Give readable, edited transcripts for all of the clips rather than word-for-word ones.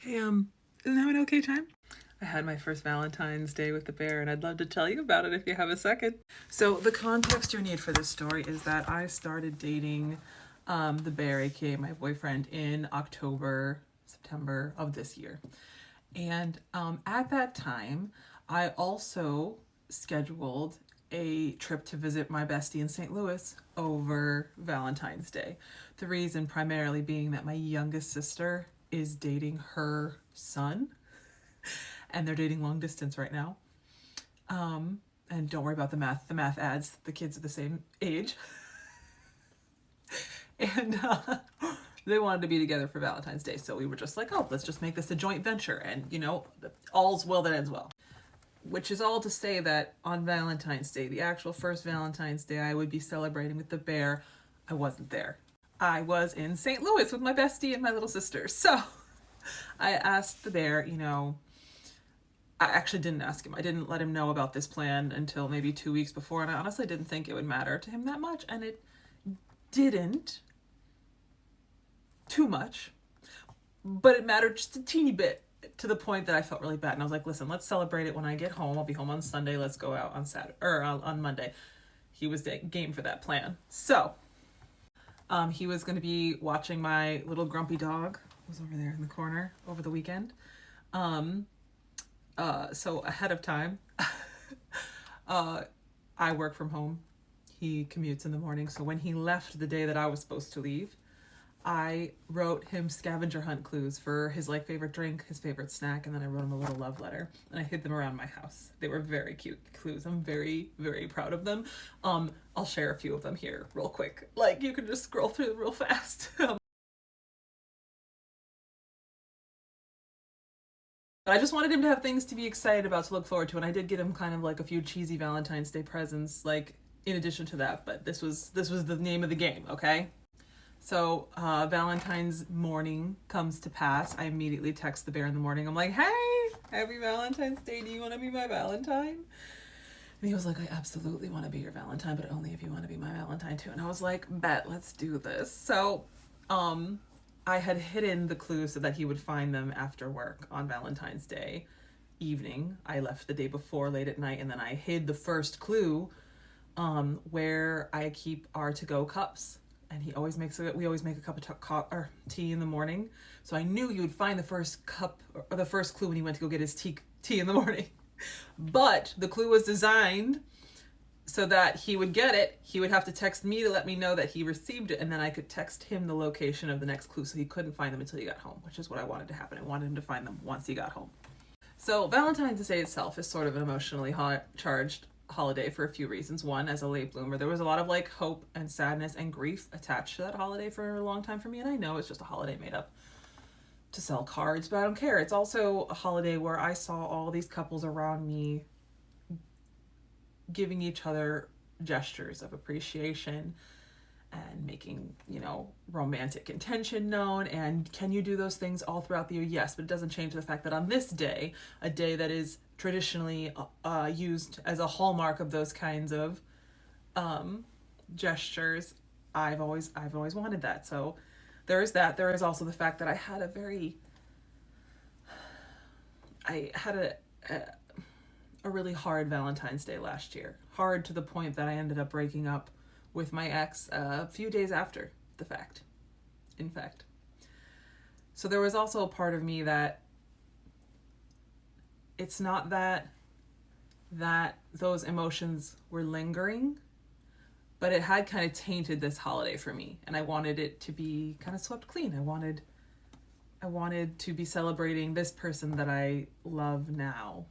Hey, isn't now an okay time? I had my first Valentine's Day with the bear, and I'd love to tell you about it if you have a second. So, the context you need for this story is that I started dating the bear, aka my boyfriend, in October, September of this year. And at that time, I also scheduled a trip to visit my bestie in St. Louis over Valentine's Day. The reason primarily being that my youngest sister is dating her son, and they're dating long distance right now. And don't worry about the math. The math adds. The kids are the same age. And they wanted to be together for Valentine's Day. So we were just like, oh, let's just make this a joint venture. And, all's well that ends well. Which is all to say that on Valentine's Day, the actual first Valentine's Day I would be celebrating with the bear, I wasn't there. I was in St. Louis with my bestie and my little sister. So I asked the bear, I actually didn't ask him. I didn't let him know about this plan until maybe 2 weeks before, and I honestly didn't think it would matter to him that much, and it didn't too much, but it mattered just a teeny bit to the point that I felt really bad. And I was like, listen, let's celebrate it when I get home. I'll be home on Sunday. Let's go out on Saturday or on Monday. He was game for that plan. So he was going to be watching my little grumpy dog, who was over there in the corner over the weekend. So ahead of time, I work from home. He commutes in the morning. So when he left the day that I was supposed to leave, I wrote him scavenger hunt clues for his favorite drink, his favorite snack, and then I wrote him a little love letter, and I hid them around my house. They were very cute clues. I'm very, very proud of them. I'll share a few of them here real quick. You can just scroll through them real fast. I just wanted him to have things to be excited about, to look forward to, and I did get him kind of a few cheesy Valentine's Day presents, in addition to that, but this was the name of the game, okay? So Valentine's morning comes to pass. I immediately text the bear in the morning. I'm like, hey, happy Valentine's Day. Do you want to be my Valentine? And he was like, I absolutely want to be your Valentine, but only if you want to be my Valentine too. And I was like, bet, let's do this. So I had hidden the clues so that he would find them after work on Valentine's Day evening. I left the day before late at night, and then I hid the first clue where I keep our to-go cups. And we always make a cup of tea in the morning. So I knew you would find the first cup or the first clue when he went to go get his tea in the morning. But the clue was designed so that he would get it. He would have to text me to let me know that he received it, and then I could text him the location of the next clue, so he couldn't find them until he got home, which is what I wanted to happen. I wanted him to find them once he got home. So Valentine's Day itself is sort of an emotionally charged holiday for a few reasons. One, as a late bloomer, there was a lot of hope and sadness and grief attached to that holiday for a long time for me, and I know it's just a holiday made up to sell cards, but I don't care. It's also a holiday where I saw all these couples around me giving each other gestures of appreciation and making, romantic intention known. And can you do those things all throughout the year? Yes, but it doesn't change the fact that on this day, a day that is traditionally used as a hallmark of those kinds of gestures, I've always wanted that. So there is that. There is also the fact that I had a really hard Valentine's Day last year. Hard to the point that I ended up breaking up with my ex a few days after the fact, in fact. So there was also a part of me that it's not that those emotions were lingering, but it had kind of tainted this holiday for me, and I wanted it to be kind of swept clean. I wanted to be celebrating this person that I love now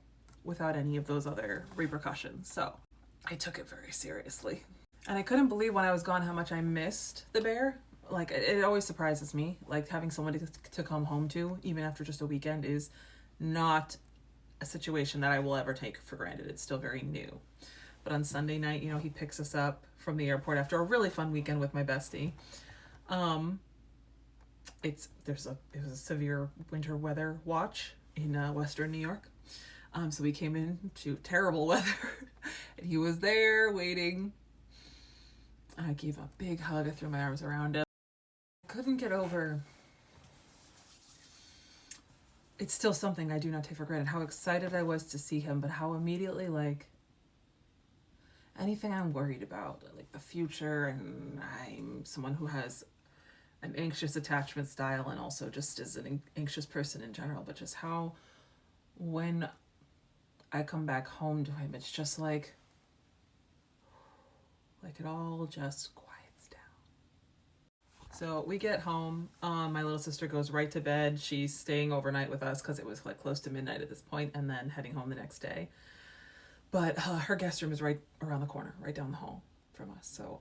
without any of those other repercussions. So I took it very seriously. And I couldn't believe when I was gone how much I missed the bear. It always surprises me. Having somebody to come home to, even after just a weekend, is not a situation that I will ever take for granted. It's still very new. But on Sunday night, he picks us up from the airport after a really fun weekend with my bestie. It was a severe winter weather watch in Western New York. So we came in to terrible weather, and he was there waiting. I gave a big hug. I threw my arms around him. I couldn't get over it's still something I do not take for granted. How excited I was to see him, but how immediately, like, anything I'm worried about, like the future, and I'm someone who has an anxious attachment style and also just is an anxious person in general, but just how when I come back home to him, it's just like it all just quiets down. So we get home. My little sister goes right to bed. She's staying overnight with us because it was like close to midnight at this point, and then heading home the next day. But her guest room is right around the corner, right down the hall from us. So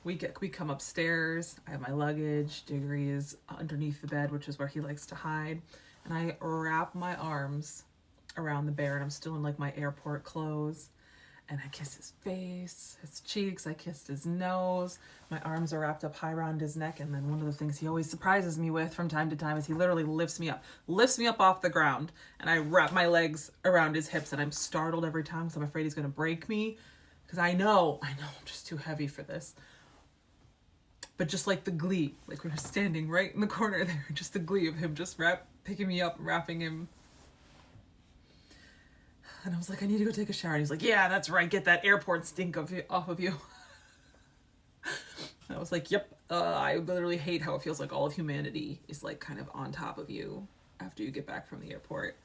we come upstairs. I have my luggage. Diggory is underneath the bed, which is where he likes to hide. And I wrap my arms around the bear, and I'm still in like my airport clothes. And I kiss his face, his cheeks, I kissed his nose. My arms are wrapped up high around his neck. And then one of the things he always surprises me with from time to time is he literally lifts me up off the ground. And I wrap my legs around his hips, and I'm startled every time because I'm afraid he's going to break me. Because I know I'm just too heavy for this. But just like the glee, like we were standing right in the corner there, just the glee of him just picking me up, wrapping him. And I was like, I need to go take a shower. And he's like, yeah, that's right. Get that airport stink off of you. And I was like, yep. I literally hate how it feels like all of humanity is like kind of on top of you after you get back from the airport.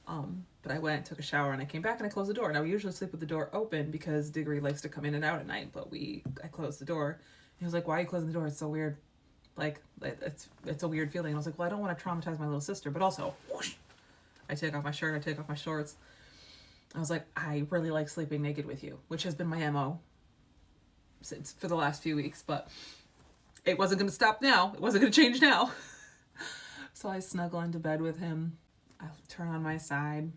But I went, took a shower, and I came back and I closed the door. Now we usually sleep with the door open because Diggory likes to come in and out at night. But I closed the door. And he was like, why are you closing the door? It's so weird. Like, it's a weird feeling. And I was like, well, I don't want to traumatize my little sister. But also, whoosh, I take off my shirt, I take off my shorts. I was like, I really like sleeping naked with you, which has been my MO since for the last few weeks, but it wasn't going to stop now. It wasn't going to change now. So I snuggle into bed with him. I turn on my side,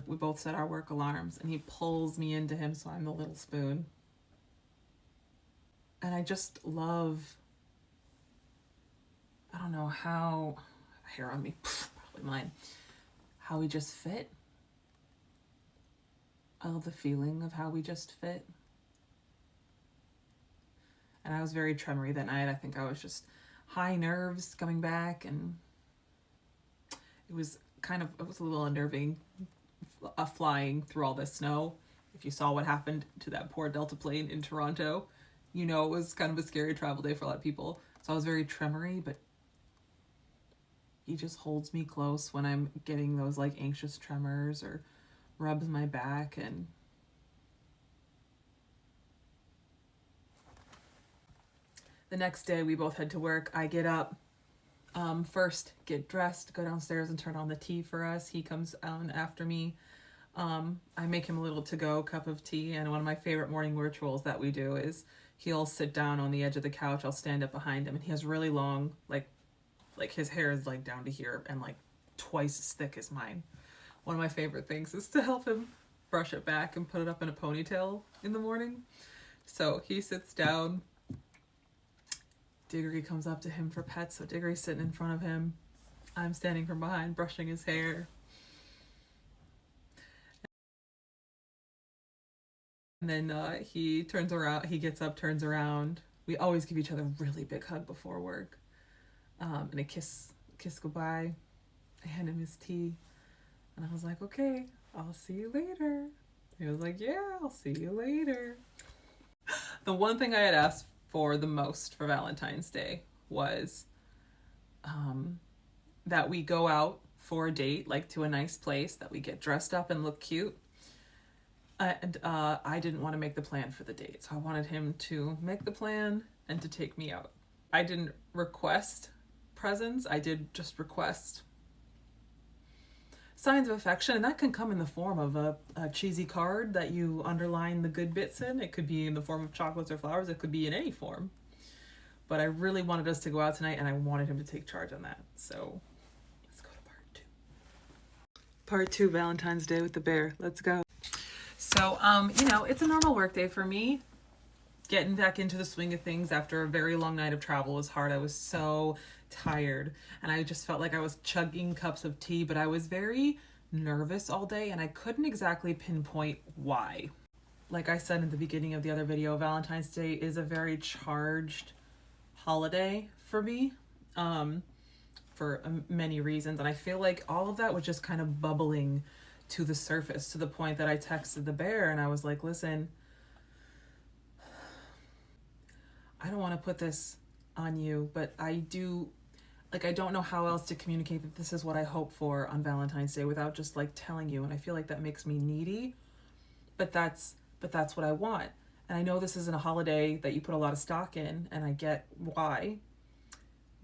we both set our work alarms, and he pulls me into him, so I'm the little spoon. And I just love, I don't know how, hair on me, probably mine, how we just fit. I love the feeling of how we just fit. And I was very tremory that night. I think I was just high nerves coming back, and it was a little unnerving flying through all this snow. If you saw what happened to that poor Delta plane in Toronto, you know it was kind of a scary travel day for a lot of people. So I was very tremory, but he just holds me close when I'm getting those like anxious tremors, or rubs my back. And the next day we both head to work. I get up, first get dressed, go downstairs and turn on the tea for us. He comes on after me. I make him a little to-go cup of tea, and one of my favorite morning rituals that we do is he'll sit down on the edge of the couch, I'll stand up behind him, and he has really long, like his hair is like down to here and like twice as thick as mine. One of my favorite things is to help him brush it back and put it up in a ponytail in the morning. So he sits down. Diggory comes up to him for pets. So Diggory's sitting in front of him. I'm standing from behind, brushing his hair. And then he turns around. He gets up, turns around. We always give each other a really big hug before work. And a kiss goodbye. I hand him his tea. And I was like, okay, I'll see you later. He was like, yeah, I'll see you later. The one thing I had asked for the most for Valentine's Day was that we go out for a date, like to a nice place, that we get dressed up and look cute. And I didn't want to make the plan for the date. So I wanted him to make the plan and to take me out. I didn't request presents. I did just request signs of affection, and that can come in the form of a cheesy card that you underline the good bits in. It could be in the form of chocolates or flowers. It could be in any form. But I really wanted us to go out tonight, and I wanted him to take charge on that. So let's go to part 2. Part 2, Valentine's Day with the bear. Let's go. So, it's a normal work day for me. Getting back into the swing of things after a very long night of travel was hard. I was so tired, and I just felt like I was chugging cups of tea, but I was very nervous all day, and I couldn't exactly pinpoint why. Like I said in the beginning of the other video, Valentine's Day is a very charged holiday for me. for many reasons. And I feel like all of that was just kind of bubbling to the surface, to the point that I texted the bear and I was like, listen, I don't want to put this on you, but I do, like, I don't know how else to communicate that this is what I hope for on Valentine's Day without just like telling you. And I feel like that makes me needy, but that's what I want. And I know this isn't a holiday that you put a lot of stock in, and I get why,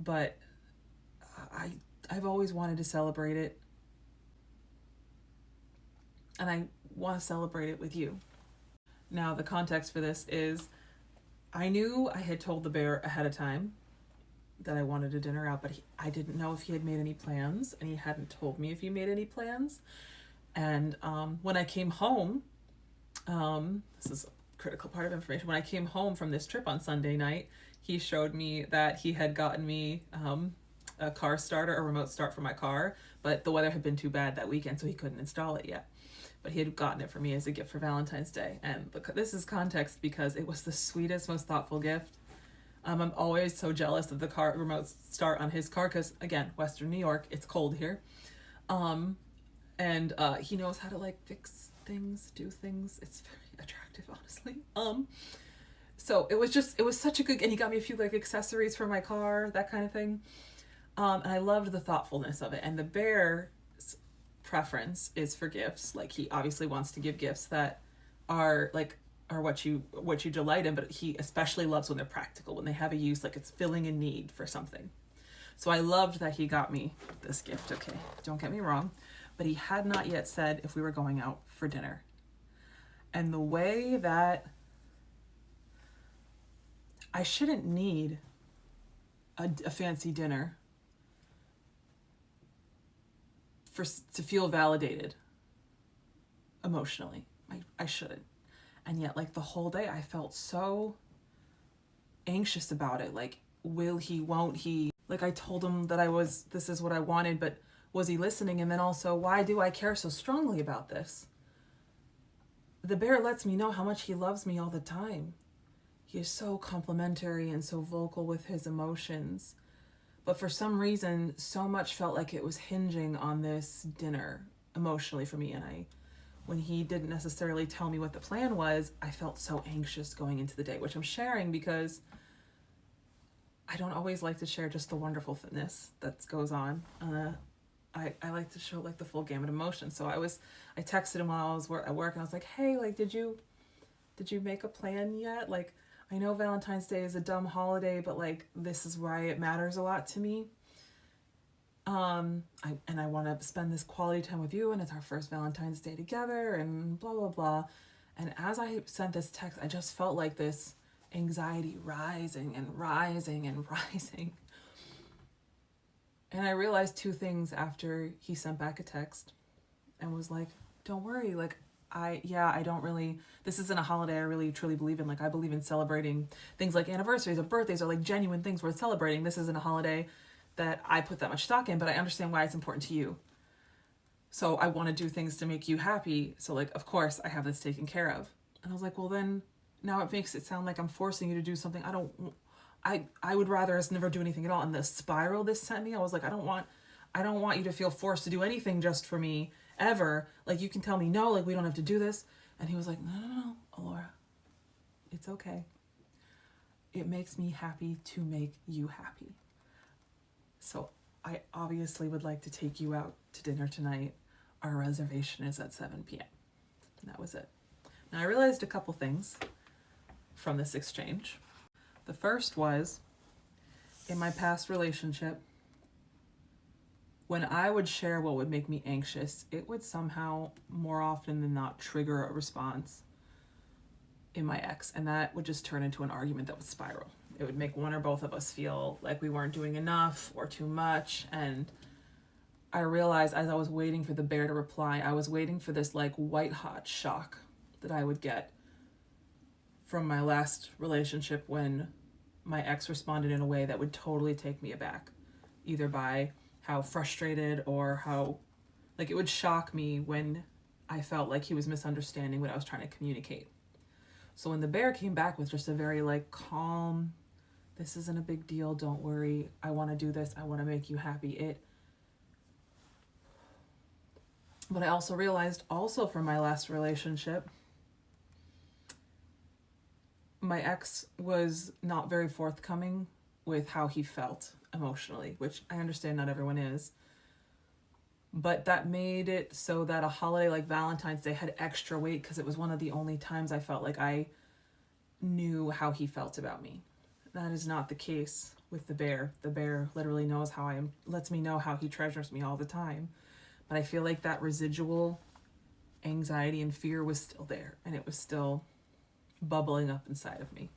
but I've always wanted to celebrate it, and I want to celebrate it with you. Now, the context for this is I knew I had told the bear ahead of time that I wanted a dinner out, but I didn't know if he had made any plans, and he hadn't told me if he made any plans. And when I came home, this is a critical part of information. When I came home from this trip on Sunday night, he showed me that he had gotten me a car starter, a remote start for my car, but the weather had been too bad that weekend, so he couldn't install it yet. But he had gotten it for me as a gift for Valentine's Day. And this is context because it was the sweetest, most thoughtful gift. I'm always so jealous of the car remote start on his car because, again, Western New York, it's cold here. And he knows how to like fix things, do things. It's very attractive, honestly. So it was such a good, and he got me a few like accessories for my car, that kind of thing. And I loved the thoughtfulness of it. And the bear's preference is for gifts. Like, he obviously wants to give gifts that are what you delight in, but he especially loves when they're practical, when they have a use, like it's filling a need for something. So I loved that he got me this gift. Okay, don't get me wrong, but he had not yet said if we were going out for dinner. And the way that I shouldn't need a fancy dinner to feel validated emotionally. I shouldn't. And yet, like, the whole day I felt so anxious about it. Like, will he, won't he? Like, I told him that this is what I wanted, but was he listening? And then also, why do I care so strongly about this? The bear lets me know how much he loves me all the time. He is so complimentary and so vocal with his emotions. But for some reason, so much felt like it was hinging on this dinner emotionally for me. And when he didn't necessarily tell me what the plan was, I felt so anxious going into the day, which I'm sharing because I don't always like to share just the wonderfulness that goes on. I like to show like the full gamut of emotions. So I texted him while I was at work, and I was like, hey, like, did you make a plan yet? Like, I know Valentine's Day is a dumb holiday, but like, this is why it matters a lot to me. I want to spend this quality time with you, and it's our first Valentine's Day together, and blah, blah, blah. And as I sent this text, I just felt like this anxiety rising and rising and rising. And I realized two things after he sent back a text and was like, don't worry, like, I don't really, this isn't a holiday I really truly believe in. Like, I believe in celebrating things like anniversaries or birthdays or like genuine things worth celebrating. This isn't a holiday that I put that much stock in, but I understand why it's important to you. So I want to do things to make you happy. So like, of course I have this taken care of. And I was like, well then, now it makes it sound like I'm forcing you to do something. I would rather us never do anything at all. And the spiral this sent me, I was like, I don't want you to feel forced to do anything just for me ever. Like, you can tell me no, like, we don't have to do this. And he was like, no, Alora, it's okay. It makes me happy to make you happy. So I obviously would like to take you out to dinner tonight. Our reservation is at 7 p.m. And that was it. Now, I realized a couple things from this exchange. The first was, in my past relationship, when I would share what would make me anxious, it would somehow, more often than not, trigger a response in my ex. And that would just turn into an argument that would spiral. It would make one or both of us feel like we weren't doing enough or too much. And I realized as I was waiting for the bear to reply, I was waiting for this like white hot shock that I would get from my last relationship when my ex responded in a way that would totally take me aback, either by how frustrated or how, like, it would shock me when I felt like he was misunderstanding what I was trying to communicate. So when the bear came back with just a very like calm, This isn't a big deal. Don't worry. I want to do this. I want to make you happy. But I also realized, also from my last relationship, my ex was not very forthcoming with how he felt emotionally, which I understand not everyone is. But that made it so that a holiday like Valentine's Day had extra weight because it was one of the only times I felt like I knew how he felt about me. That is not the case with the bear. The bear literally knows how I am, lets me know how he treasures me all the time. But I feel like that residual anxiety and fear was still there, and it was still bubbling up inside of me.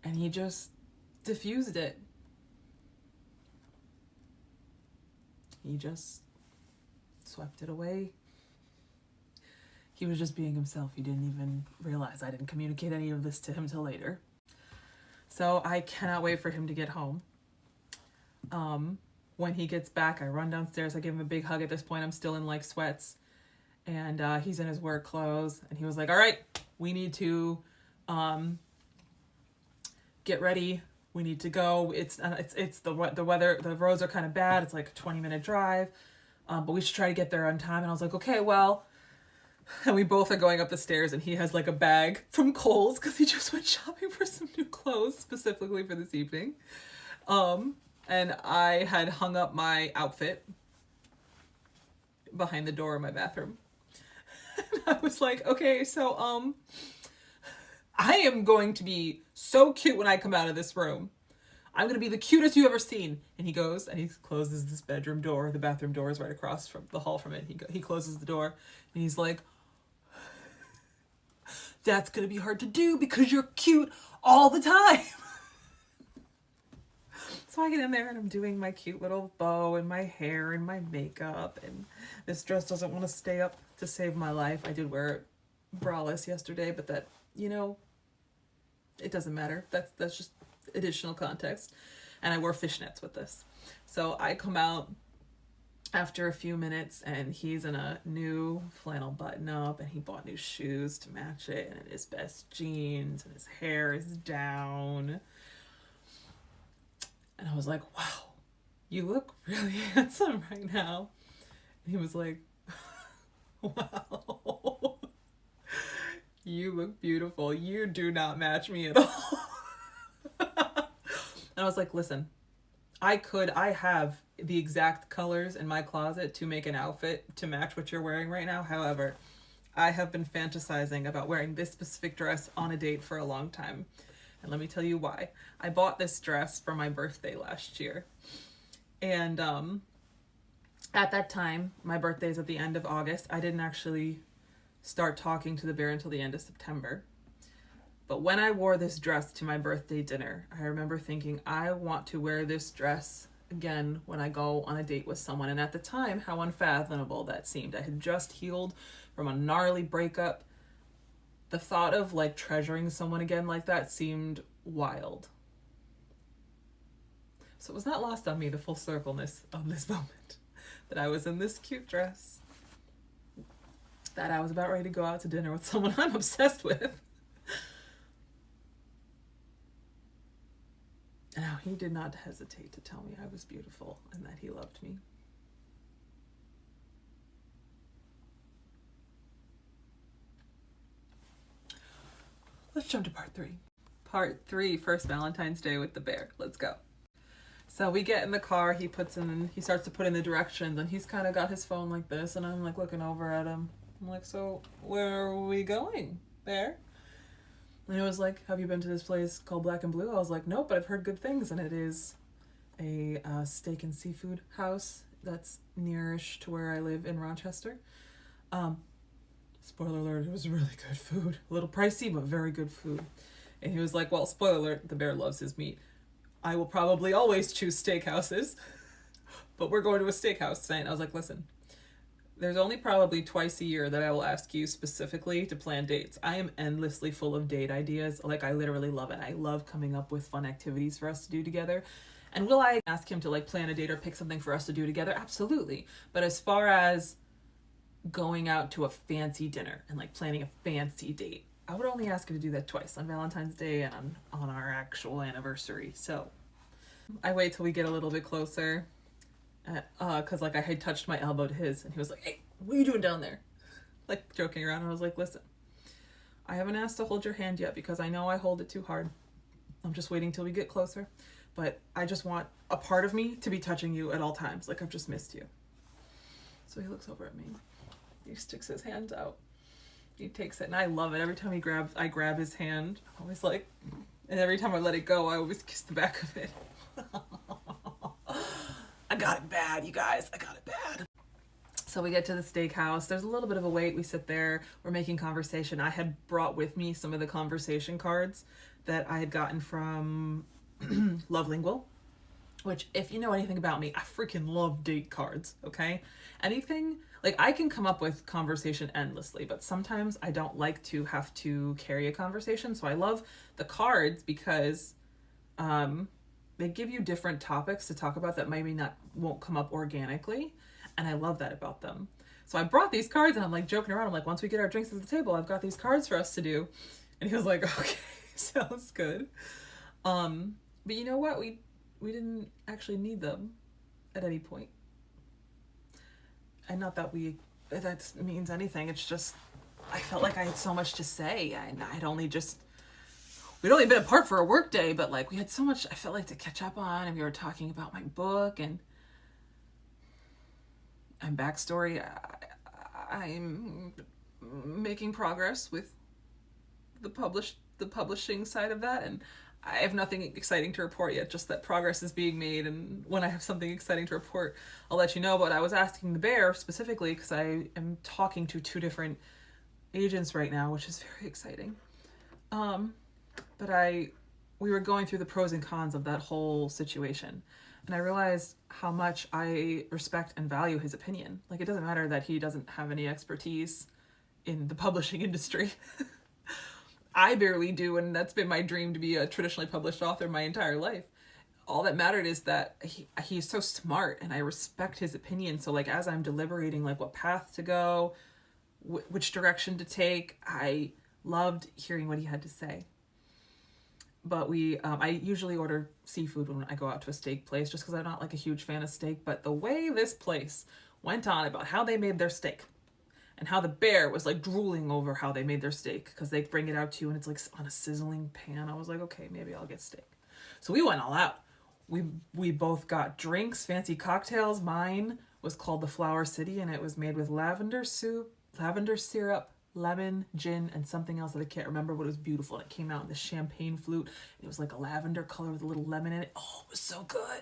And he just diffused it. He just swept it away. He was just being himself. He didn't even realize I didn't communicate any of this to him till later. So I cannot wait for him to get home. When he gets back, I run downstairs. I give him a big hug. At this point, I'm still in like sweats. And he's in his work clothes. And he was like, all right, we need to get ready. We need to go. It's the weather. The roads are kind of bad. It's like a 20-minute drive. But we should try to get there on time. And I was like, okay, well. And we both are going up the stairs, and he has like a bag from Kohl's because he just went shopping for some new clothes specifically for this evening. And I had hung up my outfit behind the door of my bathroom. And I was like, okay, so I am going to be so cute when I come out of this room. I'm going to be the cutest you've ever seen. And he goes and he closes this bedroom door. The bathroom door is right across from the hall from it. He closes the door and he's like, that's going to be hard to do because you're cute all the time. So I get in there and I'm doing my cute little bow and my hair and my makeup. And this dress doesn't want to stay up to save my life. I did wear it braless yesterday, but that, it doesn't matter. That's just additional context. And I wore fishnets with this. So I come out after a few minutes and he's in a new flannel button up and he bought new shoes to match it and his best jeans and his hair is down. And I was like, wow, you look really handsome right now. And he was like, wow, you look beautiful. You do not match me at all. And I was like, listen, I have the exact colors in my closet to make an outfit to match what you're wearing right now. However, I have been fantasizing about wearing this specific dress on a date for a long time. And let me tell you why. I bought this dress for my birthday last year. And at that time, my birthday's at the end of August. I didn't actually start talking to the bear until the end of September. But when I wore this dress to my birthday dinner, I remember thinking, I want to wear this dress again when I go on a date with someone. And at the time, how unfathomable that seemed. I had just healed from a gnarly breakup. The thought of like treasuring someone again like that seemed wild. So it was not lost on me, the full circleness of this moment. That I was in this cute dress. That I was about ready to go out to dinner with someone I'm obsessed with. And how he did not hesitate to tell me I was beautiful and that he loved me. Let's jump to part 3. Part 3, first Valentine's Day with the bear. Let's go. So we get in the car, he starts to put in the directions, and he's kind of got his phone like this, and I'm like looking over at him. I'm like, so where are we going, bear? And he was like, have you been to this place called Black and Blue? I was like, nope, but I've heard good things. And it is a steak and seafood house that's nearish to where I live in Rochester. Spoiler alert, it was really good food. A little pricey, but very good food. And he was like, well, spoiler alert, the bear loves his meat. I will probably always choose steakhouses, but we're going to a steakhouse tonight. And I was like, listen, there's only probably twice a year that I will ask you specifically to plan dates. I am endlessly full of date ideas. Like, I literally love it. I love coming up with fun activities for us to do together. And will I ask him to like plan a date or pick something for us to do together? Absolutely. But as far as going out to a fancy dinner and like planning a fancy date, I would only ask her to do that twice, on Valentine's Day and on our actual anniversary. So I wait till we get a little bit closer, because like I had touched my elbow to his, and he was like, "Hey, what are you doing down there?" Like joking around. And I was like, "Listen, I haven't asked to hold your hand yet because I know I hold it too hard. I'm just waiting till we get closer, but I just want a part of me to be touching you at all times. Like I've just missed you." So he looks over at me. He sticks his hands out. He takes it, and I love it. Every time I grab his hand, I'm always like, and every time I let it go, I always kiss the back of it. I got it bad, you guys. I got it bad. So we get to the steakhouse. There's a little bit of a wait. We sit there. We're making conversation. I had brought with me some of the conversation cards that I had gotten from Love Lingual, which, if you know anything about me, I freaking love date cards, okay? Anything, like I can come up with conversation endlessly, but sometimes I don't like to have to carry a conversation. So I love the cards because they give you different topics to talk about that maybe won't come up organically. And I love that about them. So I brought these cards, and I'm like joking around. I'm like, once we get our drinks at the table, I've got these cards for us to do. And he was like, okay, sounds good. But you know what? We didn't actually need them at any point. And not that that means anything. It's just, I felt like I had so much to say. And we'd only been apart for a work day, but like we had so much, I felt like, to catch up on. And we were talking about my book and backstory. I'm making progress with the publishing side of that, and I have nothing exciting to report yet, just that progress is being made, and when I have something exciting to report, I'll let you know. But I was asking the bear specifically because I am talking to 2 different agents right now, which is very exciting. But we were going through the pros and cons of that whole situation, and I realized how much I respect and value his opinion. Like, it doesn't matter that he doesn't have any expertise in the publishing industry. I barely do, and that's been my dream, to be a traditionally published author my entire life. All that mattered is that he's so smart, and I respect his opinion. So like, as I'm deliberating like what path to go, which direction to take, I loved hearing what he had to say. But I usually order seafood when I go out to a steak place, just because I'm not like a huge fan of steak. But the way this place went on about how they made their steak, and how the bear was like drooling over how they made their steak, because they bring it out to you and it's like on a sizzling pan. I was like, okay, maybe I'll get steak. So we went all out. We both got drinks, fancy cocktails. Mine was called the Flower City, and it was made with lavender syrup, lemon, gin, and something else that I can't remember, but it was beautiful. And it came out in the champagne flute. It was like a lavender color with a little lemon in it. Oh, it was so good.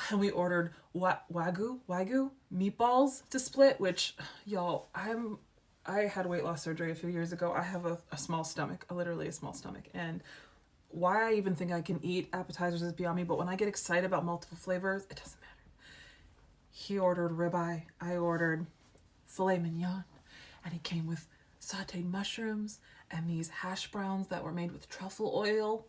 And we ordered wagyu meatballs to split, which, y'all, I had weight loss surgery a few years ago. I have a small stomach, literally a small stomach. And why I even think I can eat appetizers is beyond me. But when I get excited about multiple flavors, it doesn't matter. He ordered ribeye. I ordered filet mignon. And it came with sauteed mushrooms and these hash browns that were made with truffle oil.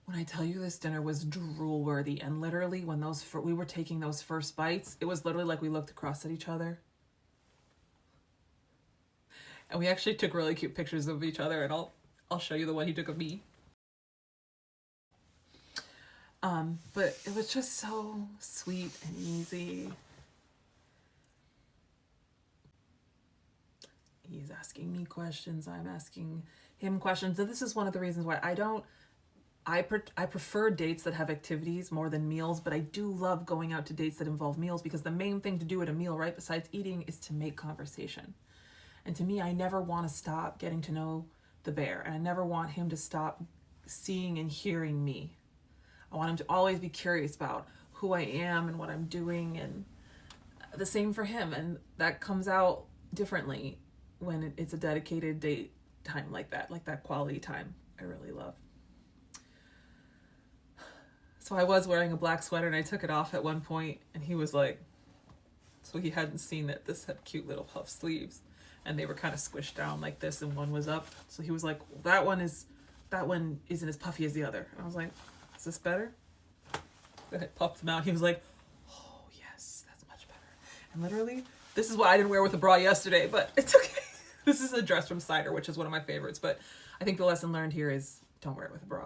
When I tell you, this dinner was drool worthy, and literally when we were taking those first bites, it was literally like we looked across at each other. And we actually took really cute pictures of each other, and I'll show you the one he took of me. But it was just so sweet and easy. He's asking me questions, I'm asking him questions. And this is one of the reasons why I prefer dates that have activities more than meals, but I do love going out to dates that involve meals, because the main thing to do at a meal, right, besides eating, is to make conversation. And to me, I never want to stop getting to know the bear, and I never want him to stop seeing and hearing me. I want him to always be curious about who I am and what I'm doing, and the same for him. And that comes out differently when it's a dedicated date time like that quality time I really love. So I was wearing a black sweater, and I took it off at one point, and he was like, so he hadn't seen that this had cute little puff sleeves, and they were kind of squished down like this, and one was up. So he was like, well, that one isn't as puffy as the other. And I was like, is this better? Then it puffed him out. He was like, oh yes, that's much better. And literally, this is what I didn't wear with a bra yesterday, but it's okay. This is a dress from Cider, which is one of my favorites, but I think the lesson learned here is don't wear it with a bra.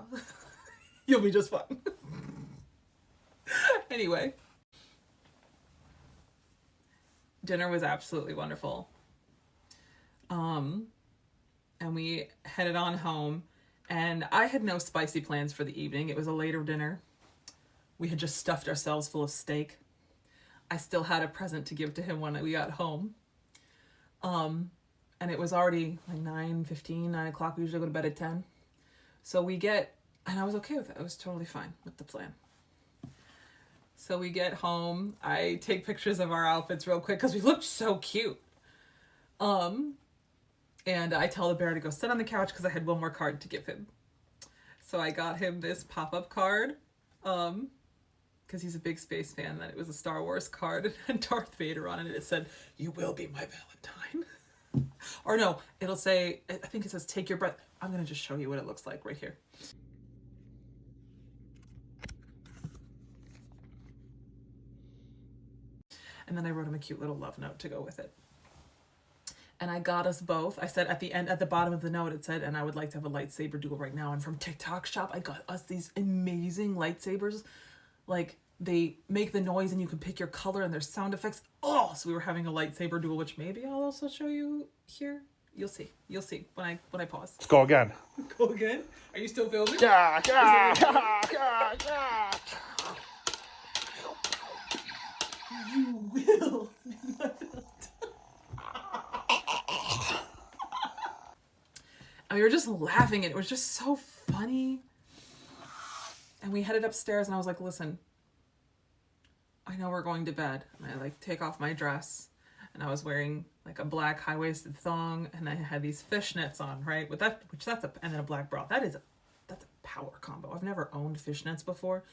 You'll be just fine. Anyway. Dinner was absolutely wonderful. And we headed on home, and I had no spicy plans for the evening. It was a later dinner. We had just stuffed ourselves full of steak. I still had a present to give to him when we got home. And it was already like 9:15, 9 o'clock. We usually go to bed at 10. So we get, and I was okay with it. I was totally fine with the plan. So we get home. I take pictures of our outfits real quick because we looked so cute. And I tell the bear to go sit on the couch because I had one more card to give him. So I got him this pop-up card because he's a big space fan. That it was a Star Wars card and Darth Vader on it. And it said, "You will be my Valentine." Or no, it'll say, I think it says, "Take your breath." I'm going to just show you what it looks like right here. And then I wrote him a cute little love note to go with it. And I got us both. I said at the bottom of the note, it said, "And I would like to have a lightsaber duel right now." And from TikTok shop, I got us these amazing lightsabers. Like, they make the noise and you can pick your color and there's sound effects. Oh, so we were having a lightsaber duel, which maybe I'll also show you here. You'll see. You'll see when I pause. Let's go again. Go again? Are you still filming? Yeah. You will. And we were just laughing. It was just so funny. And we headed upstairs and I was like, "Listen, I know we're going to bed." And I like take off my dress and I was wearing like a black high-waisted thong and I had these fishnets on, right? With that, and then a black bra. That's a power combo. I've never owned fishnets before.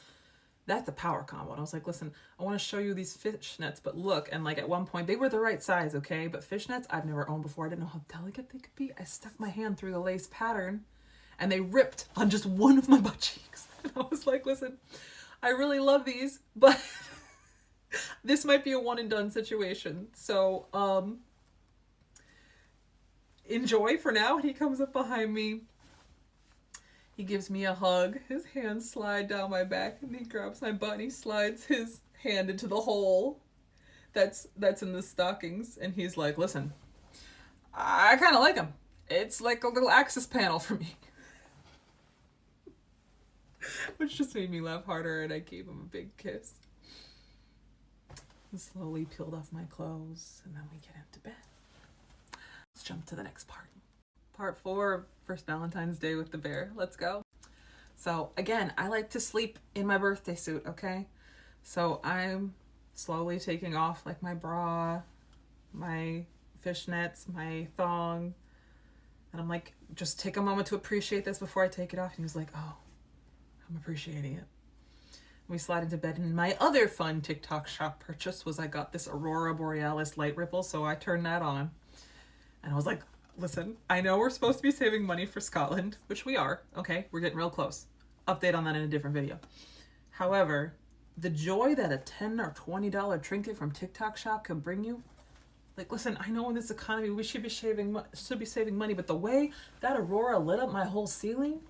That's a power combo. And I was like, "Listen, I want to show you these fishnets, but look." And like at one point they were the right size, okay? But fishnets I've never owned before. I didn't know how delicate they could be. I stuck my hand through the lace pattern and they ripped on just one of my butt cheeks. And I was like, "Listen, I really love these, but this might be a one and done situation. So, enjoy for now." And he comes up behind me. He gives me a hug. His hands slide down my back and he grabs my butt and he slides his hand into the hole that's in the stockings. And he's like, "Listen, I kind of like him. It's like a little access panel for me." Which just made me laugh harder, and I gave him a big kiss. And slowly peeled off my clothes, and then we get into bed. Let's jump to the next part. Part 4 of First Valentine's Day with the bear. Let's go. So again, I like to sleep in my birthday suit, okay? So I'm slowly taking off like my bra, my fishnets, my thong. And I'm like, "Just take a moment to appreciate this before I take it off." And he was like, "Oh, I'm appreciating it." We slide into bed, and my other fun TikTok shop purchase was I got this Aurora Borealis light ripple, so I turned that on. And I was like, "Listen, I know we're supposed to be saving money for Scotland," which we are, okay? We're getting real close. Update on that in a different video. However, the joy that a $10 or $20 trinket from TikTok shop can bring you, like, listen, I know in this economy we should be saving money, but the way that Aurora lit up my whole ceiling.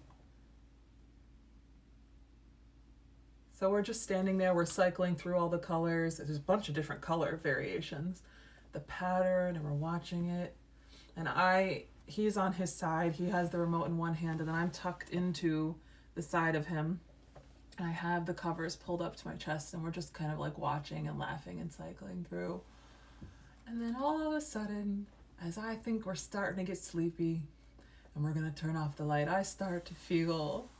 So we're just standing there, we're cycling through all the colors. There's a bunch of different color variations. The pattern, and we're watching it. And he's on his side, he has the remote in one hand, and then I'm tucked into the side of him. And I have the covers pulled up to my chest, and we're just kind of like watching and laughing and cycling through. And then all of a sudden, as I think we're starting to get sleepy and we're gonna turn off the light, I start to feel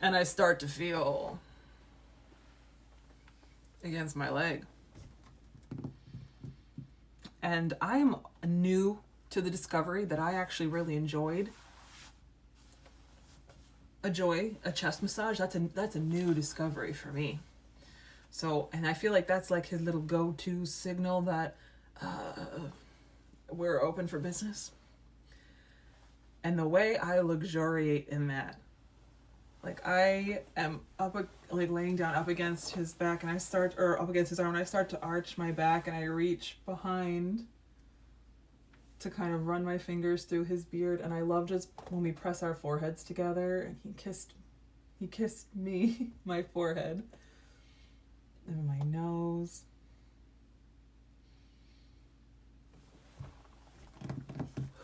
and I start to feel against my leg. And I'm new to the discovery that I actually really enjoyed a chest massage. That's a new discovery for me. So, and I feel like that's like his little go-to signal that we're open for business. And the way I luxuriate in that, Like I am like laying down up against his back, and or up against his arm, and I start to arch my back, and I reach behind to kind of run my fingers through his beard. And I love just when we press our foreheads together, and he kissed me, my forehead, and my nose.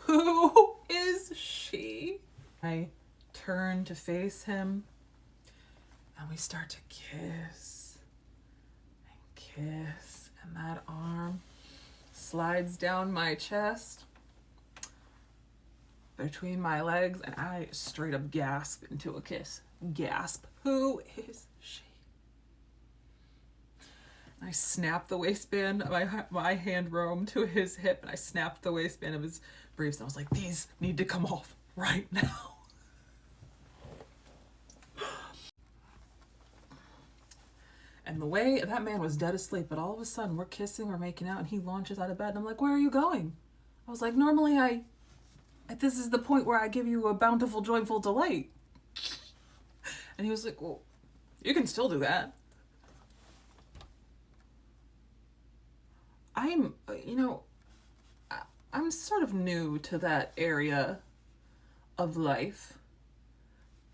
Who is she? I turn to face him, and we start to kiss and kiss, and that arm slides down my chest between my legs, and I straight up gasp into a kiss. Gasp. Who is she? I snap the waistband, my hand roamed to his hip, and I snapped the waistband of his briefs, and I was like, these need to come off right now. And the way that man was dead asleep, but all of a sudden we're kissing, we're making out, and he launches out of bed, and I'm like, where are you going? I was like, normally this is the point where I give you a bountiful, joyful delight. And he was like, well, you can still do that. I'm sort of new to that area of life,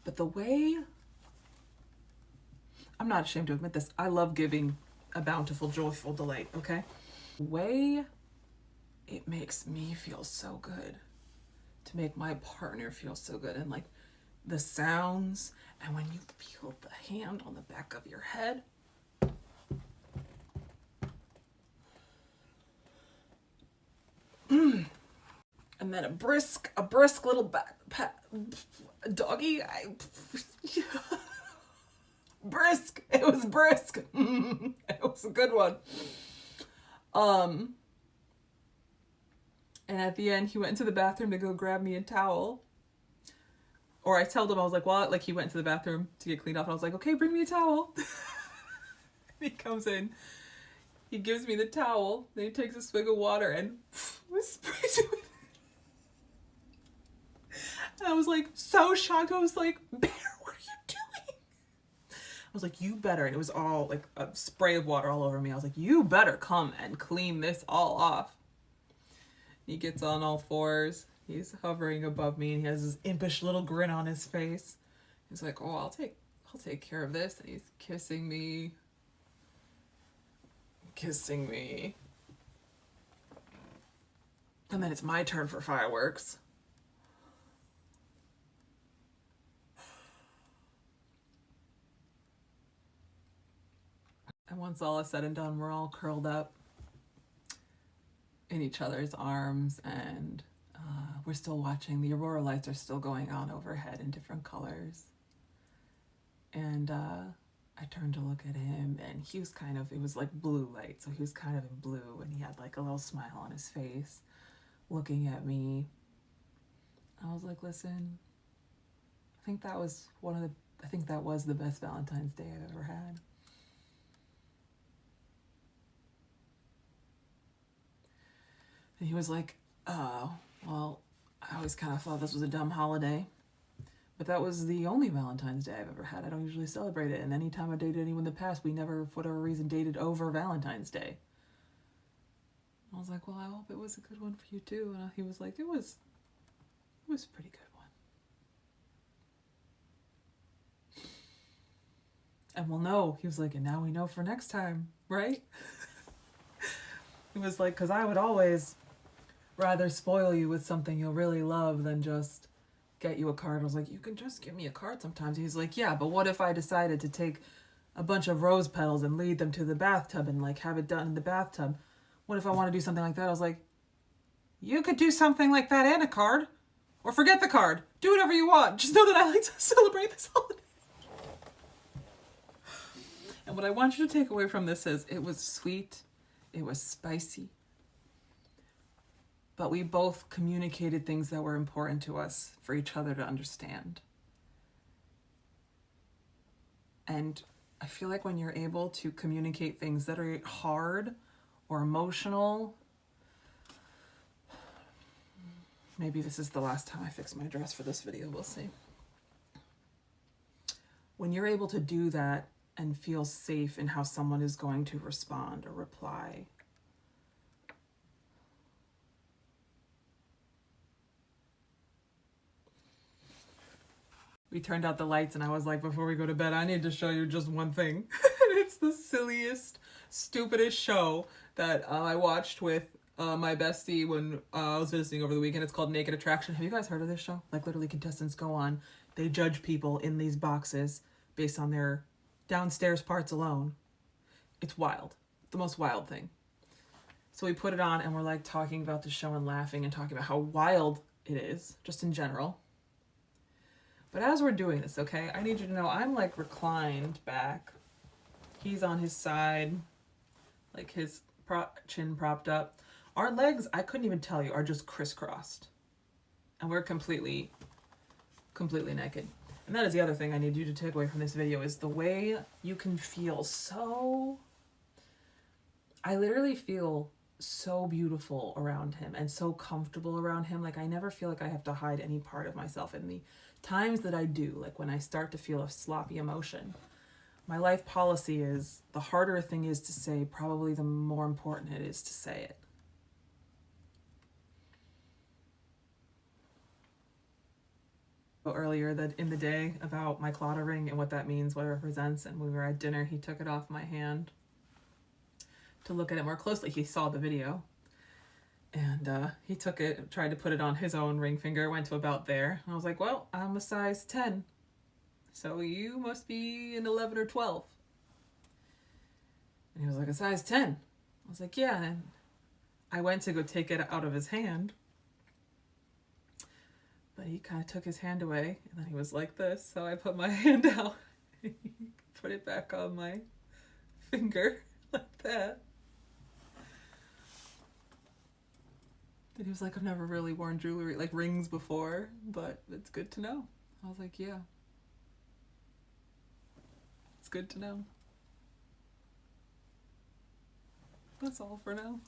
but the way, I'm not ashamed to admit this, I love giving a bountiful, joyful delight, okay? The way it makes me feel so good to make my partner feel so good, and like the sounds, and when you feel the hand on the back of your head, and then a brisk little doggy. Brisk. It was brisk. It was a good one. And at the end, he went into the bathroom to go grab me a towel. Or I told him, I was like, well, like he went to the bathroom to get cleaned off, and I was like, okay, bring me a towel. He comes in, he gives me the towel, then he takes a swig of water and sprays it with it. And I was like so shocked. I was like, Bear, what are you doing? I was like, you better, and it was all like a spray of water all over me. I was like, you better come and clean this all off. He gets on all fours. He's hovering above me, and he has this impish little grin on his face. He's like, oh, I'll take care of this. And he's kissing me. And then it's my turn for fireworks. And once all is said and done, we're all curled up in each other's arms, and we're still watching. The aurora lights are still going on overhead in different colors. And I turned to look at him, and he was it was like blue light, so he was kind of in blue, and he had like a little smile on his face, looking at me. I was like, listen, I think that was the best Valentine's Day I've ever had. And he was like, well, I always kind of thought this was a dumb holiday, but that was the only Valentine's Day I've ever had. I don't usually celebrate it, and anytime I dated anyone in the past, we never, for whatever reason, dated over Valentine's Day. I was like, well, I hope it was a good one for you too. And he was like, it was a pretty good one. And we'll know. He was like, and now we know for next time, right? He was like, because I would always rather spoil you with something you'll really love than just get you a card. I was like, you can just give me a card sometimes. He's like, yeah, but what if I decided to take a bunch of rose petals and lead them to the bathtub and like have it done in the bathtub? What if I want to do something like that? I was like, you could do something like that and a card, or forget the card. Do whatever you want. Just know that I like to celebrate this holiday. And what I want you to take away from this is it was sweet, it was spicy, but we both communicated things that were important to us for each other to understand. And I feel like when you're able to communicate things that are hard or emotional, maybe this is the last time I fix my dress for this video, we'll see. When you're able to do that and feel safe in how someone is going to respond or reply, we turned out the lights and I was like, before we go to bed, I need to show you just one thing. It's the silliest, stupidest show that I watched with my bestie when I was visiting over the weekend. It's called Naked Attraction. Have you guys heard of this show? Like, literally, contestants go on, they judge people in these boxes based on their downstairs parts alone. It's wild. The most wild thing. So we put it on and we're like talking about the show and laughing and talking about how wild it is, just in general. But as we're doing this, okay, I need you to know I'm like reclined back. He's on his side, like his chin propped up. Our legs, I couldn't even tell you, are just crisscrossed. And we're completely naked. And that is the other thing I need you to take away from this video, is the way you can feel so... I literally feel so beautiful around him and so comfortable around him. Like, I never feel like I have to hide any part of myself. And the times that I do, like when I start to feel a sloppy emotion, my life policy is the harder a thing is to say, probably the more important it is to say it. Earlier that in the day about my clotter ring and what that means, what it represents, and when we were at dinner, he took it off my hand to look at it more closely. He saw the video and he took it, tried to put it on his own ring finger, went to about there. And I was like, well, I'm a size 10, so you must be an 11 or 12. And he was like, a size 10. I was like, yeah. And I went to go take it out of his hand, but he kind of took his hand away, and then he was like this, so I put my hand out, put it back on my finger, like that. And he was like, I've never really worn jewelry, like rings before, but it's good to know. I was like, yeah. It's good to know. That's all for now.